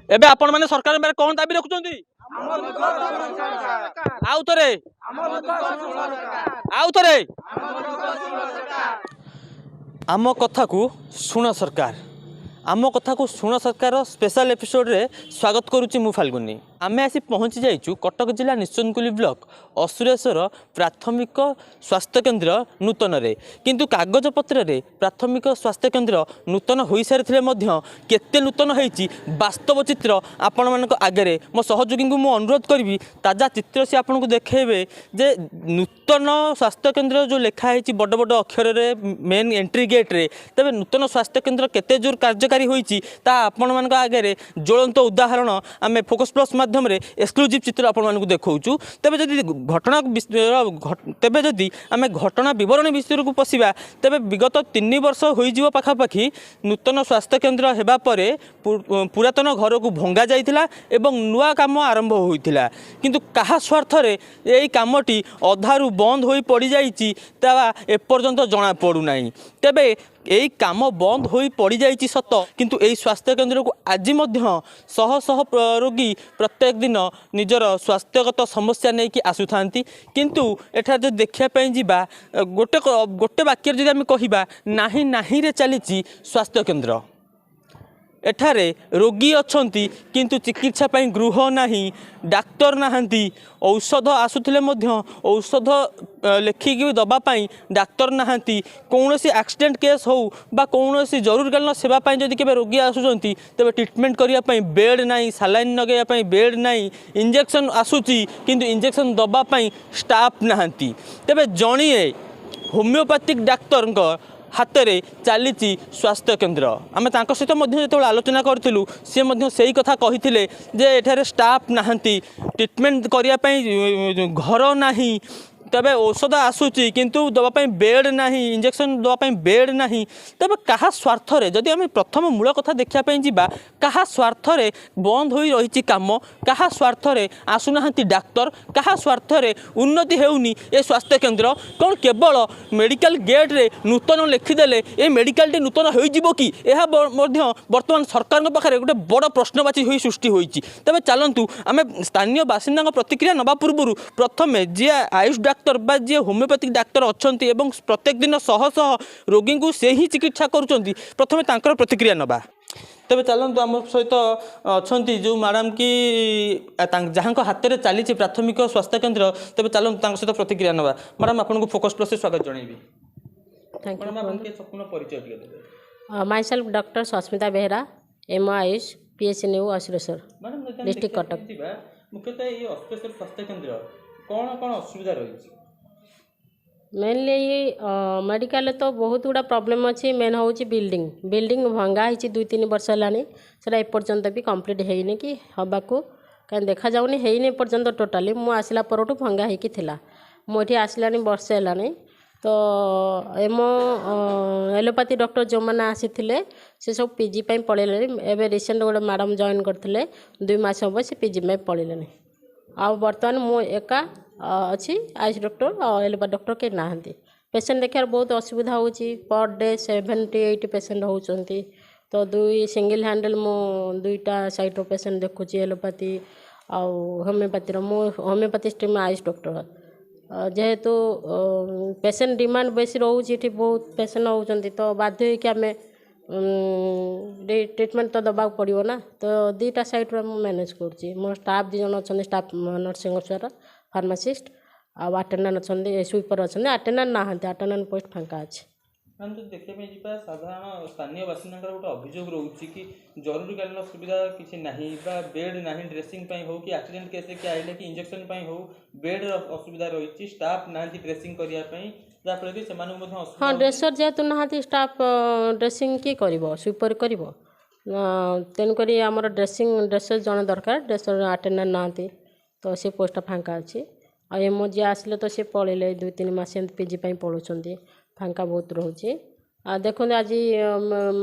एबे आपण माने सरकार बारे कोन दाबी रखुचंती आउ थरे आउ थरे आम कथा को शुण सरकार आम कथा को शुण सरकार स्पेशल एपिसोड रे स्वागत करुच्ची मु फाल्गुनी आमे आसी पहुँची जाइचु कटक जिला निश्चनकुली ब्लॉक असुरेश्वर प्राथमिक स्वास्थ्य केन्द्र नूतन रे किंतु कागज पत्र रे प्राथमिक स्वास्थ्य केन्द्र नूतन हो सारी केते नूतन होईची वास्तव चित्र आपण मानक आगे मो सहयोगी को मु अनुरोध करी ताजा चित्र से आपन को देखेबे जे नूतन स्वास्थ्य केन्द्र जो लिखा है बड़ बड़ अक्षर रे मेन एंट्री गेट रे तबे नूतन स्वास्थ्य केन्द्र केते जोर कार्यकारी होईची ता आपण मानक आगे ज्वलंत उदाहरण आमे फोकस प्लस माध्यम रे एक्सक्लूसिव चित्र आपण मानक देखौचु तेबे जदि घटना तेबे जदि आमे घटना विवरण विषय को पसिबा तेबे विगत 3 वर्ष होई जीव पाखापाखि नूतन स्वास्थ्य केन्द्र हेबा परे पुरातन घर को भंगा जाइथिला एवं नुआ काम आरंभ होइथिला किंतु कहा स्वार्थ रे एई कामटी अधारु बंद होई पड़ी जाइची ता एपर्यंत जणा पड़ू नाही तेबे यही काम बंद हो पड़ी जाइए सत किंतु यही स्वास्थ्य केन्द्र को आज शह शह रोगी प्रत्येक दिन निजर स्वास्थ्यगत समस्या नहीं कि आसुता किंतु एठार जो देखापी जावा गोटे गोटे वाक्य जब आम कह नाही रे चली स्वास्थ्य केन्द्र एठारे रोगी अछंती किंतु चिकित्सा पई गृह नाही डाक्टर नाहंती औषध आसुथिले मध्य औषध लेखिकी दबा पई डाक्टर नाहंती कौनसी एक्सीडेंट केस हो बा कौनसी जरूरकालीन सेवा पई जदि केबे रोगी आसुचंती तबे ट्रीटमेंट करिया पई बेड नाही सलाइन लगेया पई बेड नाही इंजेक्शन आसुची किंतु इंजेक्शन दबा पई स्टाफ नाहंती तबे जणिए होमियोपैथिक डाक्टर हाथ में चली स्वास्थ्य केन्द्र आम सहित जो आलोचना करूँ सी से कथा कही जे एठारे स्टाफ नाहंती ट्रीटमेंट करने घर नाही तबे औषध आसूची किंतु दवापाई बेड नाही इंजेक्शन दवापाई बेड नाही तबे कहा स्वार्थ रे जदि आम प्रथम मूल कथा देखापी जावा कहा स्वार्थ रे बंद हो रही काम कहा स्वार्थ रे आसुनाहांती डाक्तर कहा स्वार्थ रे उन्नति हेउनी ए स्वास्थ्य केन्द्र कौन केवल मेडिकल गेट रे नूतन लिखिदेले ए मेडिकल टी नूतन हो कि यह बर्तमान सरकार पाखे गोटे बड़ प्रश्नवाची हो सृष्टि होती तबे चलतु आम स्थानीय बासिंदा प्रतिक्रिया नवा पूर्व प्रथमे जी आयुष डाक्तर जी होमियोपैथिक डाक्तर अच्छा प्रत्येक दिन शह शह रोगी को से ही चिकित्सा करुँच प्रथमे तांकर प्रतिक्रिया नवा तेज चलतु आम सहित अच्छा जो मैडम की जहाँ हाथ में चली प्राथमिक स्वास्थ्य केन्द्र तेज चलतु सहित प्रतिक्रिया नवा मैडम आपको फोकस प्लस से स्वागत जनइबी myself doctor Sasmita Behera M AYUSH PHC new Asureswar district Cuttack मुख्यतः ये अस्पेशल स्वास्थ्य केन्द्र कौन कौन असुविधा रही मेनली मेडिकल तो बहुत गुड़ा प्रोब्लेम अच्छी मेन हूँ बिल्डिंग बिल्डिंग भंगा होती 2-3 वर्ष है सेटा एपर्यंत भी कंप्लीट होनी कि हवा को कहीं देखा जाऊनी है पर्यंत टोटाली मु आसला परठू भंगा होगी थिला मुझे आसला वर्षे है तो एम एलोपैथी डॉक्टर जो मैंने आसी से सब पीजी पलैले एवं रिसेंट गोटे मैडम जॉइन करते 2 मास हम से पीजी पलैले आ बर्तमान मु एका अच्छी आयुष डॉक्टर और एलोपैथी डॉक्टर के नहांती पेशेंट देखार बहुत असुविधा होची पर डे 70-80 पेशेंट होती तो 2 सिंगल हैंडल मु 2टा साइड पेशेंट देखुची एलोपैथी आउ होमियोपैथी मु होमियोपैथी स्ट्रीम आयुष डॉक्टर जेहेतु पेशेंट डिमांड बेसी रोचे बहुत पेशेंट होती तो बाध्य होकर आम ट्रीटमेंट तो दबा पड़ो ना तो 2टा साइड मैनेज करुँची मो स्टाफ 2 जन अच्छा स्टाफ नर्सिंग अफिसर फार्मासिस्ट आटेंडेंट अच्छा स्वीपर अच्छा अटेंडेंट ना अटेंडेंट पोस्ट फांका अच्छे मैम तो देखा साधारण स्थानीय बासिंदा गोटे अभियोग रोचे कि जरूरीकालीन सुविधा किसी ना बेड ना ड्रेसिंग हो कि एक्सीडेंट केस के आइले कि इंजेक्शन हो बेड असुविधा रही स्टाफ ना ड्रेसिंग करने जहाँफल कि हाँ ड्रेसर जेहेतु ना स्टाफ ड्रेसिंग किए कर स्वीपर कर तेणुक आमर ड्रेसिंग ड्रेसर जड़े दरकार ड्रेसर अटेंडेंट ना तो सी पोस्ट फांका अच्छी आम जी आसिले तो सी पलैले 2-3 मास पीजी पलाउं फांका बहुत रोचे देखो आज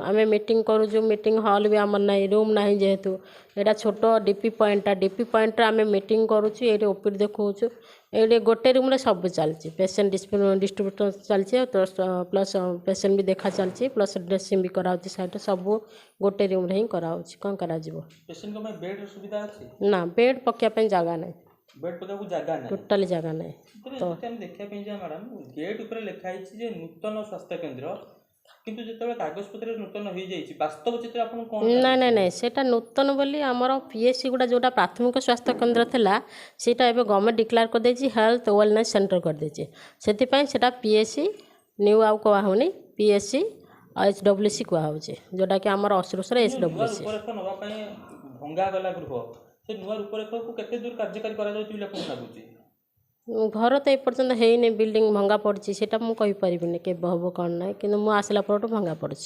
आम मीटिंग करूँ मीटिंग हॉल भी आमर ना रूम ना जेहेतु यहाँ छोट डीपी पॉइंट आम मीटिंग करुँ ये ओपीडी देखा ये गोटे रूम सब चलती पेसेंट डिस्ट्रीब्यूटर चलती प्लस पेसेंट भी देखा चलती प्लस ड्रेसिंग भी कराऊँ साइड सब गोटे रूम ही कराऊँ कौन करा पेशेंट को बेड सुविधा अच्छी ना बेड पकाइवाई जगह ना बेड पकाइବାକୁ ଜାଗା ନାହିଁ टोटाली जगह ना तो हम देखा मैडम गेट ऊपर लिखाई जे नूतन स्वास्थ्य केन्द्र किंतु जो कागजपत्र नूतन हो जाइए वास्तव चित्र आपन कौन ना ना ना सेटा नूतन बोली आमर पीएससी गुड़ा जोटा प्राथमिक स्वास्थ्य केन्द्र थिला सेटा एबे गवर्नमेंट डिक्लेयर कर देछि हेल्थ वेलनेस सेंटर कर देछि सेति पई सेटा पीएससी न्यू आउ कहा होनी पीएससी एचडब्ल्यूसी कहा होछि जोटा कि आमर असुरसर एचडब्ल्यूसी भंगा गला गृह से नुआ रूपरेख को केते दूर कार्यकारी करा जाउछि बिला कोन लागुछि घर तो एपर्यंत है बिल्डिंग भंगा पड़ी से मुझे के हम कौन ना कि आसला पर भंगा पड़ी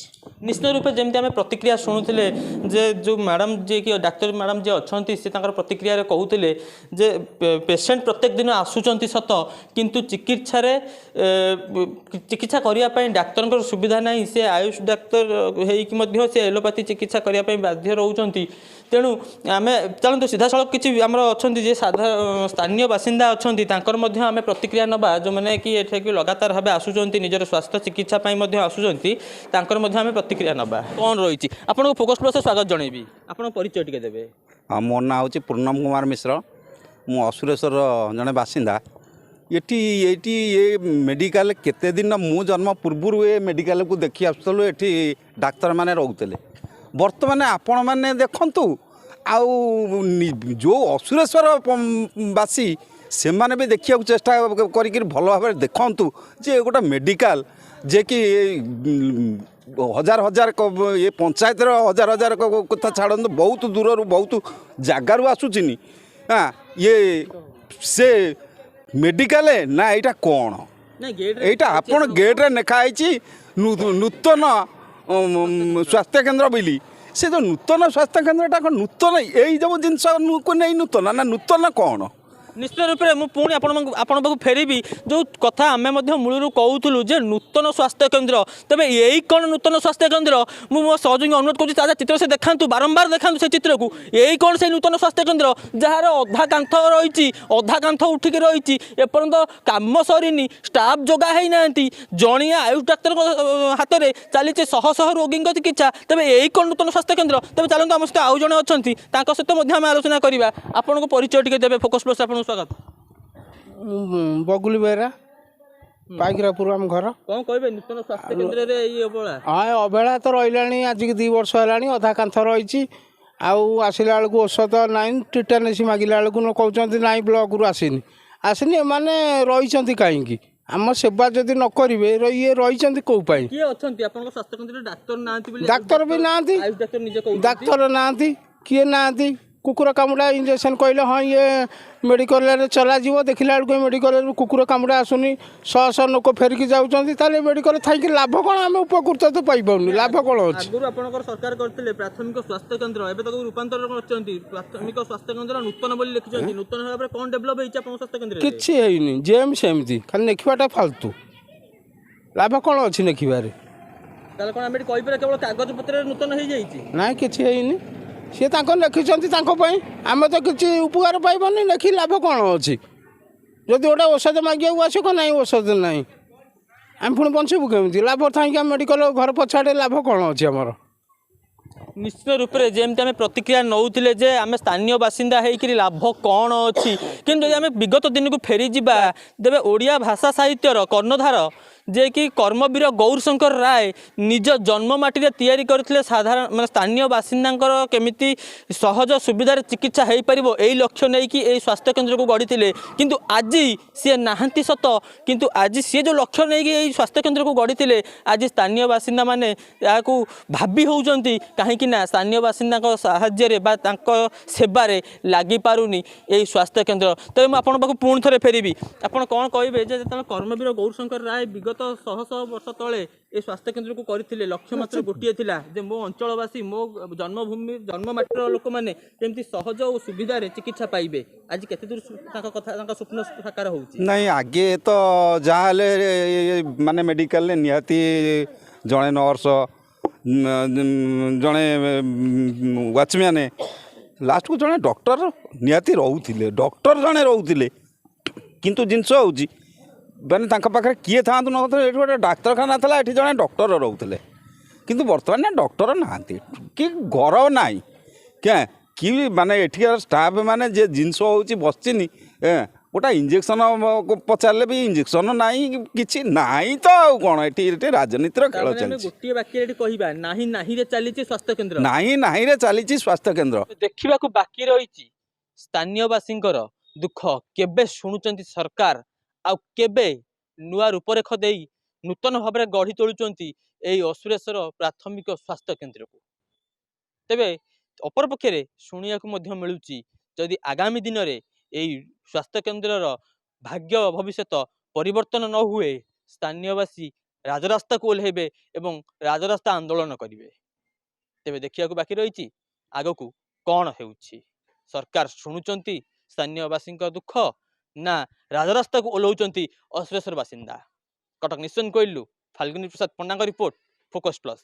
निश्चित रूपे जमी आम प्रतिक्रिया शुणुले जे जो मैडम जे कि डाक्तर मैडम जे अच्छा सी प्रतिक्रिया कहते जे पेसेंट प्रत्येक दिन आसुंच सत किंतु चिकित्सा चिकित्सा करने डाक्तर सुविधा ना से आयुष डाक्तर हो एलोपैथी चिकित्सा करने बाध्य रोच तेणु आम चलते सीधा सड़क किसी आम अच्छा साधारण स्थानीय बासिंदा अच्छा आम प्रतिक्रिया नवा जो मैंने कि ये लगातार भाव आसुँच निजर स्वास्थ्य चिकित्सा आसुँच आम प्रतिक्रिया नवा कौन रही आपको फोकस प्लस स्वागत जनइबी आप परिचय टी देवे हाँ मोर ना हूँ पूर्णम कुमार मिश्र मु असुरेश्वर जड़े बासिंदा ये मेडिकल केते दिन मु जन्म पूर्व ये मेडिकल को देखी आसलु ये डाक्तर माने रोते बर्तमान आपण मैंने देखु आउ जो असुरेश्वर बासी से माने भी देखा चेष्टा कर भल भाव देखु जे गोटे मेडिकल जे कि हजार हजार ये पंचायत हजार हजार कथा छाड़ बहुत दूर बहुत जगार आसूनी हाँ ये से मेडिकल ना यहाँ कौन यहाँ आपण गेट्रे लिखाई नूतन स्वास्थ्य केन्द्र बोली से जो नूतन स्वास्थ्य केन्द्रटा नूतन यही जो जिनस को नहीं नूतन ना नूतन कौन निश्चित रूप से मुझे आपण फेरबी जो कथा आम मूलर कहूलु जे नूतन स्वास्थ्य केन्द्र तेज यही कौन नूतन स्वास्थ्य केन्द्र मो सहयोगी अनुरोध करुँच चित्र से देखा बारंबार देखा से चित्र को यही कौन से नूतन स्वास्थ्य केन्द्र जार अधा कांथ रही अधा कांथ उठिक रही एपर्यंत कम सरीनी स्टाफ जोगा है ना जड़िया आयुष डाक्तर हाथ में चली शह शह रोगी चिकित्सा तेज यही कौन नूतन स्वास्थ्य केन्द्र तेज चलते आम सहित आउ जड़े अच्छा सहित आलोचना करवा आपन को परिचय टी देवे फोकस प्लस आप स्वागत बगुली बेहरा पाइकरापुर आम घर कौन कहे नूतन स्वास्थ्य केन्द्र ये अवहेला हाँ अवहेला तो रही आज की 2 वर्ष है अधा कांथ रही आसला बेलू औषध ना टिटानेस मागिला बेलू कहते ना ब्लक रू आसनी आसनी एने रही कहीं आम सेवा जदि न करेंगे ये रही कौपाई डाक्तर भी ना डाक्तर ना किए ना कुकुर कामुड़ा इंजेक्शन कहले हाँ ये मेडिकल चला देखला बेलू मेडिकल कुकुर कामुड़ा आसुनी 100 लोक फेरिकी जाऊँगी मेडिकल थी लाभ कौन आम उपकृत तो पाइबनी लाभ कौन अच्छी सरकार करते प्राथमिक स्वास्थ्य केन्द्र एवं रूपांतर प्राथमिक स्वास्थ्य केन्द्र नूतन बोली लिखिं नूतन भाव में कौन डेभलप होती स्वास्थ्य केन्द्र किसी है जेम सेमती खाली लिखवाटा फालतू लाभ कौन अच्छी लिखारे केवल कागज पत्र नूतन हो जाए ना किसी है सी लिखिं आम तो किसी उपकार पाइबनी लिखी लाभ कौन अच्छी जदि गोटे औषध मागे आस ना औषध ना आम पुणी बचबू केमी लाभ थी मेडिकल घर पछाड़े लाभ कौन अच्छी आमर निश्चित रूप से जमी आम प्रतिक्रिया नौले जे आम स्थानीय बासिंदा होकर लाभ कौन अच्छी कि आम विगत दिन को फेरी जा तेरे ओडिया भाषा साहित्यर कर्णधार जे कि कर्मवीर गौरशंकर राय निज जन्ममाटी तैयारी करथिले साधारण माने स्थानीय बासिंदांकर केमिति सहज सुविधार चिकित्सा हो पार यही लक्ष्य नहीं कि यही स्वास्थ्य केन्द्र को गढ़ी किंतु आज सी नहांती सत किंतु आज सी जो लक्ष्य नहीं कि यही स्वास्थ्य केन्द्र को गढ़ी आज स्थानीय बासिंदा माने याकू भाबी होउचंती कहीं ना स्थानीय बासिंदा साहाय्य बा तांको सेबारे लागी पारुनी यही स्वास्थ्य केन्द्र तेज मुझे आपको पुणी थे फेरबी आप कौन कहे जो कर्मवीर गौरशंकर राय विगत शह शह वर्ष तले ये स्वास्थ्य केन्द्र को करथिले लक्ष्य मात्र गोटे थिला जे मो अंचलवासी मो जन्मभूमि जन्ममाटीर लोक मैंने केमती सहज और सुविधा चिकित्सा पाइबे आज केते दूर कथा स्वप्न साकार होउची नहीं आगे तो जहाँ माने मेडिकल निहाती जड़े नर्स जड़े वाचमैन लास्ट को जड़े डॉक्टर निहाती रोते डॉक्टर जड़े रोते किंतु जिनस होची मैंने पाखे किए था ये गोटे डाक्तखाना था ये जड़े डॉक्टर रोते किंतु बर्तमान डॉक्टर ना कि घर ना क्या कि माने एठिकार स्टाफ माने जे जिनस होची बसचिनी गोटा इंजेक्शन पचारे भी इंजेक्शन नाई किछि नाई तो कौन ये राजनीतिर खेल चलती गोटे वाक्य कहवा नाही नाही रे चली स्वास्थ्य केन्द्र नाही नाही रे चली स्वास्थ्य केन्द्र देखा बाकी रही स्थानीयवासी दुख केबे शुणुचंती सरकार आउ केबे नुआ रूपरेख दे नूतन भाव में गढ़ी तोलुचंती एई असुरेश्वर प्राथमिक स्वास्थ्य केन्द्र को तेबे अपर पक्षे शुणिया मिलूची जदि आगामी दिन में यही स्वास्थ्य केन्द्र भाग्य भविष्य परिवर्तन न हुए स्थानीयवासी राजरास्ता को ओह्लैबे एवं राजरास्ता आंदोलन करेंगे तेबे देखा बाकी रही आग को कौन होउछि सरकार शुणुचंती स्थानीयवासी दुख ना राजरास्ता को ओह्लौचंती असुरेश्वर बासिंदा कटक निश्चन कोइलू फाल्गुनी प्रसाद पंडा रिपोर्ट फोकस प्लस।